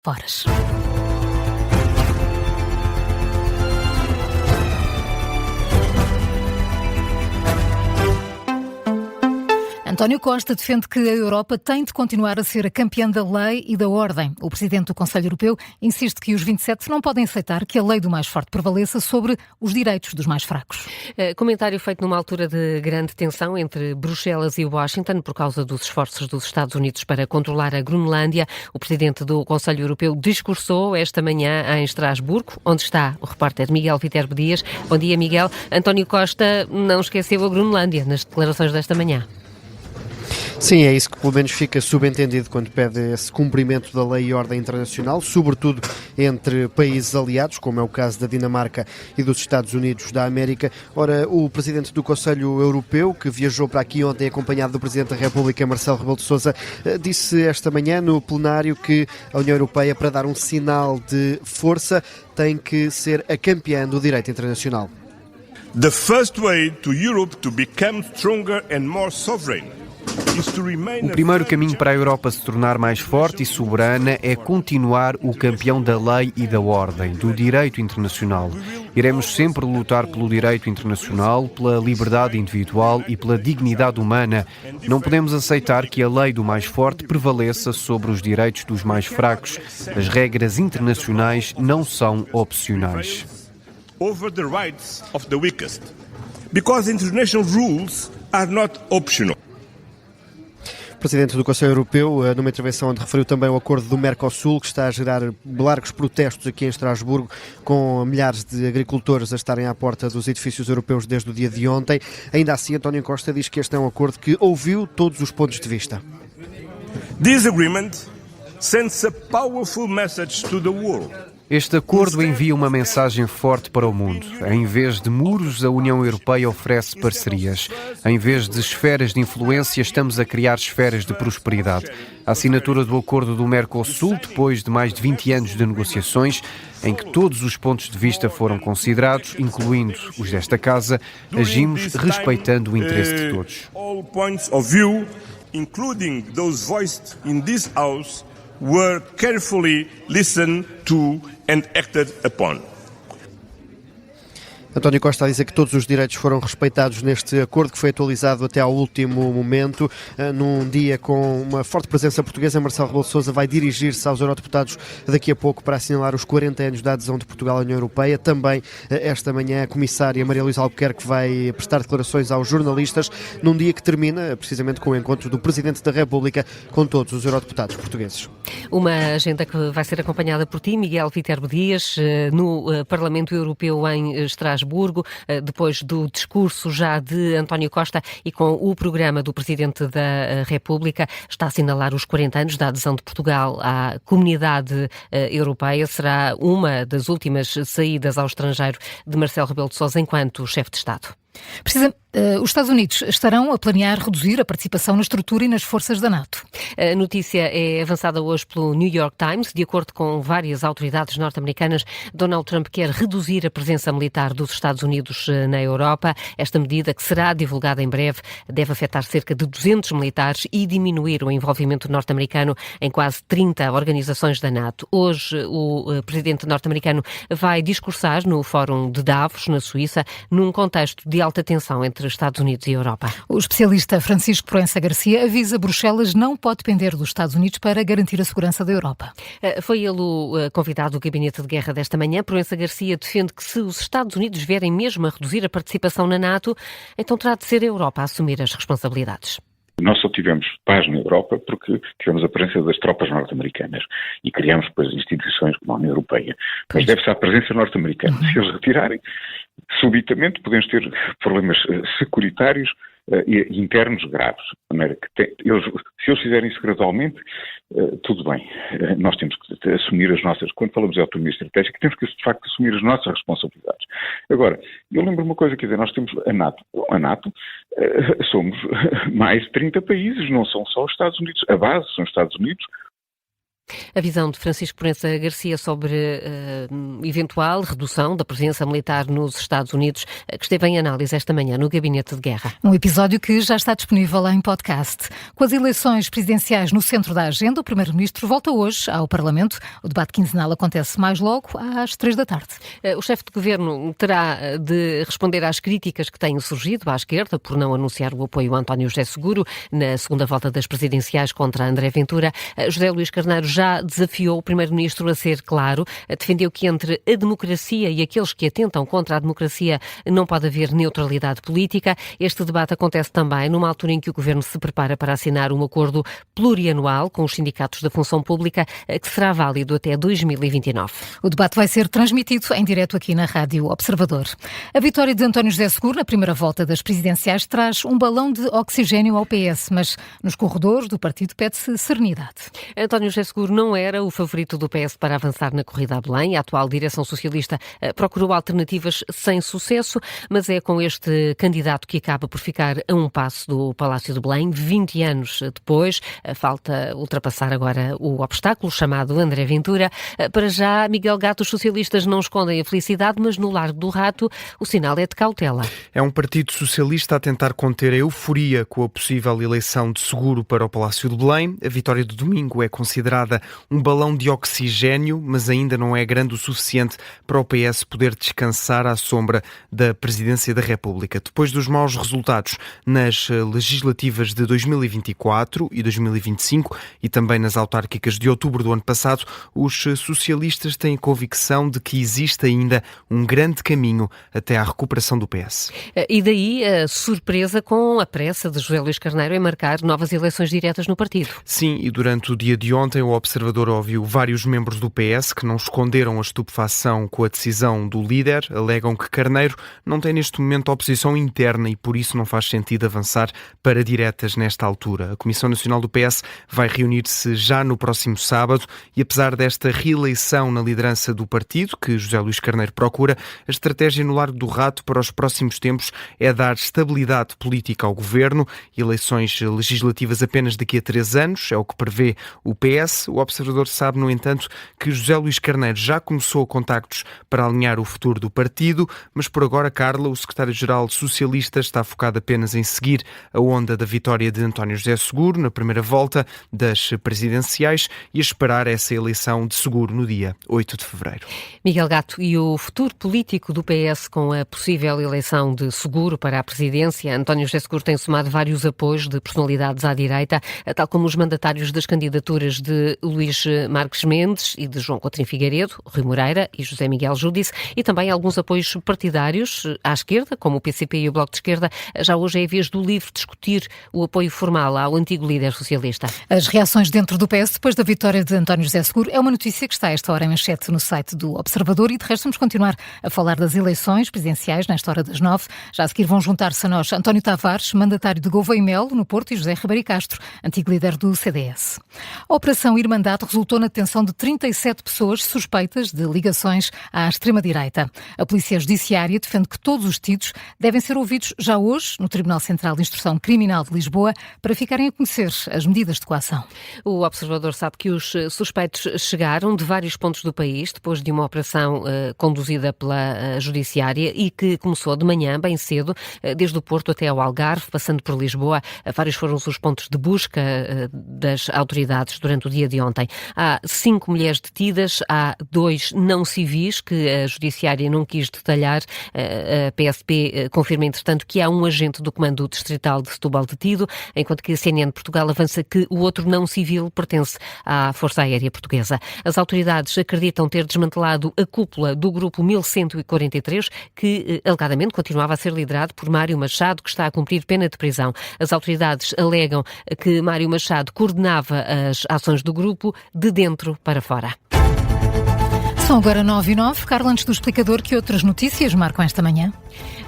horas. António Costa defende que a Europa tem de continuar a ser a campeã da lei e da ordem. O presidente do Conselho Europeu insiste que os 27 não podem aceitar que a lei do mais forte prevaleça sobre os direitos dos mais fracos. Comentário feito numa altura de grande tensão entre Bruxelas e Washington por causa dos esforços dos Estados Unidos para controlar a Groenlândia. O presidente do Conselho Europeu discursou esta manhã em Estrasburgo, onde está o repórter Miguel Viterbo Dias. Bom dia, Miguel. António Costa não esqueceu a Groenlândia nas declarações desta manhã. Sim, é isso que pelo menos fica subentendido quando pede esse cumprimento da lei e ordem internacional, sobretudo entre países aliados, como é o caso da Dinamarca e dos Estados Unidos da América. Ora, o presidente do Conselho Europeu, que viajou para aqui ontem acompanhado do presidente da República, Marcelo Rebelo de Sousa, disse esta manhã no plenário que a União Europeia, para dar um sinal de força, tem que ser a campeã do direito internacional. The first way to Europe to become stronger and more sovereign. O primeiro caminho para a Europa se tornar mais forte e soberana é continuar o campeão da lei e da ordem, do direito internacional. Iremos sempre lutar pelo direito internacional, pela liberdade individual e pela dignidade humana. Não podemos aceitar que a lei do mais forte prevaleça sobre os direitos dos mais fracos. As regras internacionais não são opcionais. Over the rights of the weakest, because international rules are not optional. O presidente do Conselho Europeu, numa intervenção onde referiu também o acordo do Mercosul, que está a gerar largos protestos aqui em Estrasburgo, com milhares de agricultores a estarem à porta dos edifícios europeus desde o dia de ontem. Ainda assim, António Costa diz que este é um acordo que ouviu todos os pontos de vista. This agreement sends a powerful message to the world. Este acordo envia uma mensagem forte para o mundo. Em vez de muros, a União Europeia oferece parcerias. Em vez de esferas de influência, estamos a criar esferas de prosperidade. A assinatura do acordo do Mercosul, depois de mais de 20 anos de negociações, em que todos os pontos de vista foram considerados, incluindo os desta casa, agimos respeitando o interesse de todos. All points of view, including those voiced in this house, were carefully listened to and acted upon. António Costa a dizer que todos os direitos foram respeitados neste acordo, que foi atualizado até ao último momento. Num dia com uma forte presença portuguesa, Marcelo Rebelo de Sousa vai dirigir-se aos eurodeputados daqui a pouco para assinalar os 40 anos da adesão de Portugal à União Europeia. Também esta manhã a comissária Maria Luísa Albuquerque vai prestar declarações aos jornalistas, num dia que termina precisamente com o encontro do Presidente da República com todos os eurodeputados portugueses. Uma agenda que vai ser acompanhada por ti, Miguel Viterbo Dias, no Parlamento Europeu em Estrasburgo, depois do discurso já de António Costa e com o programa do Presidente da República, está a assinalar os 40 anos da adesão de Portugal à Comunidade Europeia. Será uma das últimas saídas ao estrangeiro de Marcelo Rebelo de Sousa enquanto chefe de Estado. Os Estados Unidos estarão a planear reduzir a participação na estrutura e nas forças da NATO. A notícia é avançada hoje pelo New York Times. De acordo com várias autoridades norte-americanas, Donald Trump quer reduzir a presença militar dos Estados Unidos na Europa. Esta medida, que será divulgada em breve, deve afetar cerca de 200 militares e diminuir o envolvimento norte-americano em quase 30 organizações da NATO. Hoje, o presidente norte-americano vai discursar no Fórum de Davos, na Suíça, num contexto de alta tensão entre Estados Unidos e Europa. O especialista Francisco Proença Garcia avisa Bruxelas não pode depender dos Estados Unidos para garantir a segurança da Europa. Foi ele o convidado do Gabinete de Guerra desta manhã. Proença Garcia defende que se os Estados Unidos vierem mesmo a reduzir a participação na NATO, então terá de ser a Europa a assumir as responsabilidades. Nós só tivemos paz na Europa porque tivemos a presença das tropas norte-americanas e criamos depois instituições como a União Europeia. Mas deve-se à presença norte-americana. Se eles retirarem, subitamente podemos ter problemas securitários e internos graves. De maneira que se eles fizerem isso gradualmente, tudo bem. Nós temos que assumir as nossas, quando falamos de autonomia estratégica, temos que de facto assumir as nossas responsabilidades. Agora, eu lembro uma coisa, quer dizer, nós temos a NATO. A NATO somos mais de 30 países, não são só os Estados Unidos. A base são os Estados Unidos, A visão de Francisco Proença Garcia sobre eventual redução da presença militar nos Estados Unidos, que esteve em análise esta manhã no Gabinete de Guerra. Um episódio que já está disponível em podcast. Com as eleições presidenciais no centro da agenda, o Primeiro-Ministro volta hoje ao Parlamento. O debate quinzenal acontece mais logo às 3 da tarde. O chefe de governo terá de responder às críticas que têm surgido à esquerda por não anunciar o apoio a António José Seguro na segunda volta das presidenciais contra André Ventura. José Luís Carneiro já desafiou o Primeiro-Ministro a ser claro, defendeu que entre a democracia e aqueles que atentam contra a democracia não pode haver neutralidade política. Este debate acontece também numa altura em que o Governo se prepara para assinar um acordo plurianual com os sindicatos da função pública que será válido até 2029. O debate vai ser transmitido em direto aqui na Rádio Observador. A vitória de António José Seguro na primeira volta das presidenciais traz um balão de oxigênio ao PS, mas nos corredores do partido pede-se serenidade. António José Seguro não era o favorito do PS para avançar na corrida a Belém. A atual direção socialista procurou alternativas sem sucesso, mas é com este candidato que acaba por ficar a um passo do Palácio de Belém, 20 anos depois. Falta ultrapassar agora o obstáculo chamado André Ventura. Para já, Miguel Gato, os socialistas não escondem a felicidade, mas no Largo do Rato o sinal é de cautela. É um partido socialista a tentar conter a euforia com a possível eleição de Seguro para o Palácio de Belém. A vitória de domingo é considerada um balão de oxigênio, mas ainda não é grande o suficiente para o PS poder descansar à sombra da Presidência da República. Depois dos maus resultados nas legislativas de 2024 e 2025 e também nas autárquicas de outubro do ano passado, os socialistas têm convicção de que existe ainda um grande caminho até à recuperação do PS. E daí a surpresa com a pressa de José Luís Carneiro em marcar novas eleições diretas no partido. Sim, e durante o dia de ontem o Observador ouviu vários membros do PS que não esconderam a estupefação com a decisão do líder. Alegam que Carneiro não tem neste momento oposição interna e por isso não faz sentido avançar para diretas nesta altura. A Comissão Nacional do PS vai reunir-se já no próximo sábado e apesar desta reeleição na liderança do partido, que José Luís Carneiro procura, a estratégia no Largo do Rato para os próximos tempos é dar estabilidade política ao governo. Eleições legislativas apenas daqui a 3 anos, é o que prevê o PS. O Observador sabe, no entanto, que José Luís Carneiro já começou contactos para alinhar o futuro do partido, mas por agora, Carla, o secretário-geral socialista, está focado apenas em seguir a onda da vitória de António José Seguro na primeira volta das presidenciais e a esperar essa eleição de Seguro no dia 8 de fevereiro. Miguel Gato, e o futuro político do PS com a possível eleição de Seguro para a presidência? António José Seguro tem somado vários apoios de personalidades à direita, tal como os mandatários das candidaturas de Luís Marques Mendes e de João Coutinho Figueiredo, Rui Moreira e José Miguel Júdice, e também alguns apoios partidários à esquerda, como o PCP e o Bloco de Esquerda. Já hoje é a vez do LIVRE discutir o apoio formal ao antigo líder socialista. As reações dentro do PS depois da vitória de António José Seguro é uma notícia que está a esta hora em manchete no site do Observador e de resto vamos continuar a falar das eleições presidenciais nesta hora das 9. Já a seguir vão juntar-se a nós António Tavares, mandatário de Gouveia e Melo, no Porto, e José Ribeiro Castro, antigo líder do CDS. A Operação Irmandade resultou na detenção de 37 pessoas suspeitas de ligações à extrema-direita. A Polícia Judiciária defende que todos os detidos devem ser ouvidos já hoje no Tribunal Central de Instrução Criminal de Lisboa para ficarem a conhecer as medidas de coação. O Observador sabe que os suspeitos chegaram de vários pontos do país depois de uma operação conduzida pela Judiciária e que começou de manhã, bem cedo, desde o Porto até ao Algarve, passando por Lisboa. Vários foram os pontos de busca das autoridades durante o dia de ontem. Há 5 mulheres detidas, há 2 não civis que a Judiciária não quis detalhar. A PSP confirma, entretanto, que há um agente do Comando Distrital de Setúbal detido, enquanto que a CNN de Portugal avança que o outro não civil pertence à Força Aérea Portuguesa. As autoridades acreditam ter desmantelado a cúpula do grupo 1143, que alegadamente continuava a ser liderado por Mário Machado, que está a cumprir pena de prisão. As autoridades alegam que Mário Machado coordenava as ações do grupo de dentro para fora. São agora 9h09. Carla, antes do explicador, que outras notícias marcam esta manhã?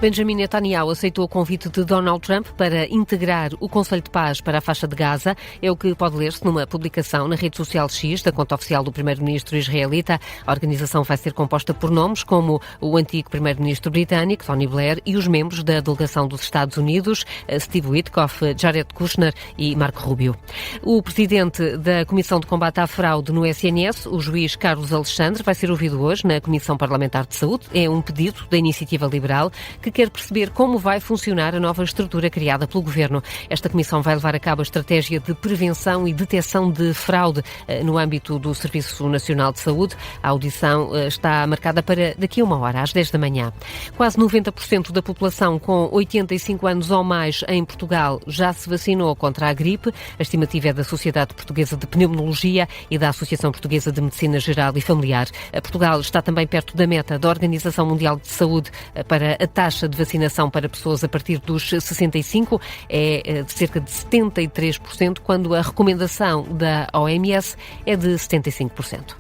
Benjamin Netanyahu aceitou o convite de Donald Trump para integrar o Conselho de Paz para a faixa de Gaza. É o que pode ler-se numa publicação na rede social X da conta oficial do primeiro-ministro israelita. A organização vai ser composta por nomes como o antigo primeiro-ministro britânico, Tony Blair, e os membros da delegação dos Estados Unidos, Steve Witkoff, Jared Kushner e Marco Rubio. O presidente da Comissão de Combate à Fraude no SNS, o juiz Carlos Alexandre, vai ser ouvido hoje na Comissão Parlamentar de Saúde. É um pedido da Iniciativa Liberal que quer perceber como vai funcionar a nova estrutura criada pelo Governo. Esta comissão vai levar a cabo a estratégia de prevenção e detecção de fraude no âmbito do Serviço Nacional de Saúde. A audição está marcada para daqui a 1 hora, às 10 da manhã. Quase 90% da população com 85 anos ou mais em Portugal já se vacinou contra a gripe. A estimativa é da Sociedade Portuguesa de Pneumologia e da Associação Portuguesa de Medicina Geral e Familiar. Portugal está também perto da meta da Organização Mundial de Saúde para a taxa de vacinação para pessoas a partir dos 65, é de cerca de 73%, quando a recomendação da OMS é de 75%.